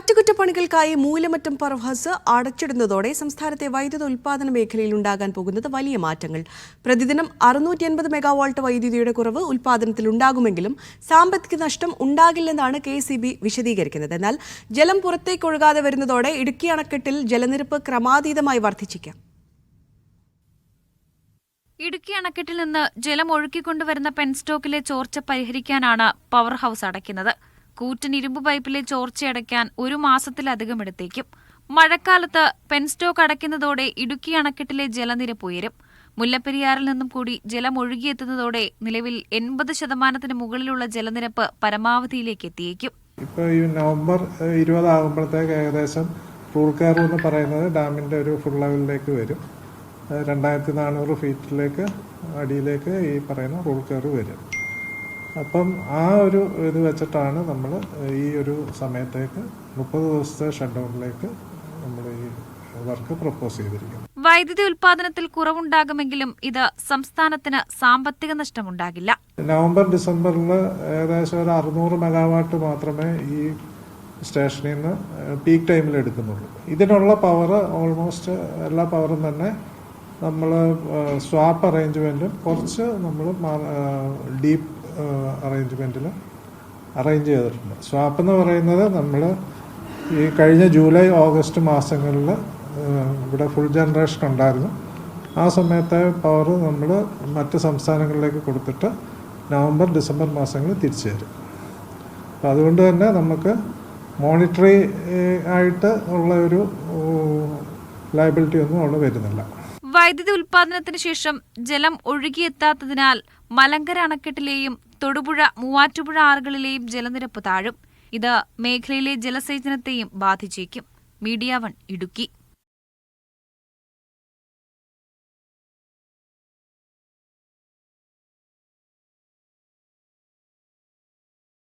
അറ്റകുറ്റപ്പണികൾക്കായി Moolamattom power house അടച്ചിടുന്നതോടെ സംസ്ഥാനത്തെ വൈദ്യുത ഉൽപ്പാദന മേഖലയിൽ ഉണ്ടാകാൻ പോകുന്നത് വലിയ മാറ്റങ്ങൾ. പ്രതിദിനം 680 മെഗാവാട്ട് വൈദ്യുതിയുടെ കുറവ് ഉൽപ്പാദനത്തിൽ ഉണ്ടാകുമെങ്കിലും സാമ്പത്തിക നഷ്ടം ഉണ്ടാകില്ലെന്നാണ് KEB വിശദീകരിക്കുന്നത്. എന്നാൽ ജലം പുറത്തേക്ക് ഒഴുകാതെ വരുന്നതോടെ ഇടുക്കി അണക്കെട്ടിൽ ജലനിരപ്പ് ക്രമാതീതമായി വർദ്ധിച്ചേക്കാം. ഇടുക്കി അണക്കെട്ടിൽ നിന്ന് ജലം ഒഴുക്കിക്കൊണ്ടുവരുന്ന പെൻസ്റ്റോക്കിലെ ചോർച്ച പരിഹരിക്കാനാണ് പവർ ഹൗസ് അടയ്ക്കുന്നത്. കൂറ്റൻ ഇരുമ്പ് പൈപ്പിലെ ചോർച്ചയടയ്ക്കാൻ 1 മാസത്തിലധികം എടുത്തേക്കും. മഴക്കാലത്ത് പെൻസ്റ്റോക്ക് അടയ്ക്കുന്നതോടെ ഇടുക്കി അണക്കെട്ടിലെ ജലനിരപ്പ് ഉയരും. മുല്ലപ്പെരിയാറിൽ നിന്നും കൂടി ജലം ഒഴുകിയെത്തുന്നതോടെ നിലവിൽ 80% മുകളിലുള്ള ജലനിരപ്പ് പരമാവധിയിലേക്ക് എത്തിയേക്കും. ഇപ്പോൾ ഈ നവംബർ 20 ആകുമ്പോഴത്തേക്ക് ഏകദേശം റൂൾ കയർ എന്ന് പറയുന്നത് ഡാമിന്റെ ഒരു ഫുൾ ലെവലിലേക്ക് വരും. 2400 ഫീറ്റിലേക്ക് അടിയിലേക്ക് ഈ പറയുന്ന റൂൾ കയർ വരും. അപ്പം ആ ഒരു ഇത് വെച്ചിട്ടാണ് നമ്മൾ ഈ ഒരു സമയത്തേക്ക് 30 ദിവസത്തെ ഷട്ട് ഡൗണിലേക്ക് നമ്മൾ ഈ വർക്ക് പ്രപ്പോസ് ചെയ്തിരിക്കുന്നത്. വൈദ്യുതി ഉൽപാദനത്തിൽ കുറവുണ്ടാകുമെങ്കിലും ഇത് സംസ്ഥാനത്തിന് സാമ്പത്തിക നഷ്ടമുണ്ടാകില്ല. നവംബർ ഡിസംബറിൽ ഏകദേശം ഒരു 600 മെഗാവാട്ട് മാത്രമേ ഈ സ്റ്റേഷനിൽ നിന്ന് പീക്ക് ടൈമിൽ എടുക്കുന്നുള്ളൂ. ഇതിനുള്ള പവർ ഓൾമോസ്റ്റ് എല്ലാ പവറും തന്നെ നമ്മൾ സ്വാപ്പ് അറേഞ്ച്മെന്റും കുറച്ച് നമ്മൾ ഡീപ്പ് അറേഞ്ച്മെന്റിൽ അറേഞ്ച് ചെയ്തിട്ടുണ്ട്. സ്വാപ്പ് എന്ന് പറയുന്നത് നമ്മൾ ഈ കഴിഞ്ഞ ജൂലൈ ഓഗസ്റ്റ് മാസങ്ങളിൽ ഇവിടെ ഫുൾ ജനറേഷൻ ഉണ്ടായിരുന്നു. ആ സമയത്തെ പവർ നമ്മൾ മറ്റ് സംസ്ഥാനങ്ങളിലേക്ക് കൊടുത്തിട്ട് നവംബർ ഡിസംബർ മാസങ്ങളിൽ തിരിച്ചു തരും. അപ്പം അതുകൊണ്ട് തന്നെ നമുക്ക് മോണിറ്ററി ആയിട്ട് ഉള്ള ഒരു ലയബിലിറ്റി ഒന്നും അവിടെ വരുന്നില്ല. വൈദ്യുതി ഉൽപാദനത്തിന് ശേഷം ജലം ഒഴുകിയെത്താത്തതിനാൽ മലങ്കര അണക്കെട്ടിലെയും തൊടുപുഴ മൂവാറ്റുപുഴ ആറുകളിലെയും ജലനിരപ്പ് താഴും. ഇത് മേഖലയിലെ ജലസേചനത്തെയും ബാധിച്ചേക്കും. മീഡിയ 1 ഇടുക്കി.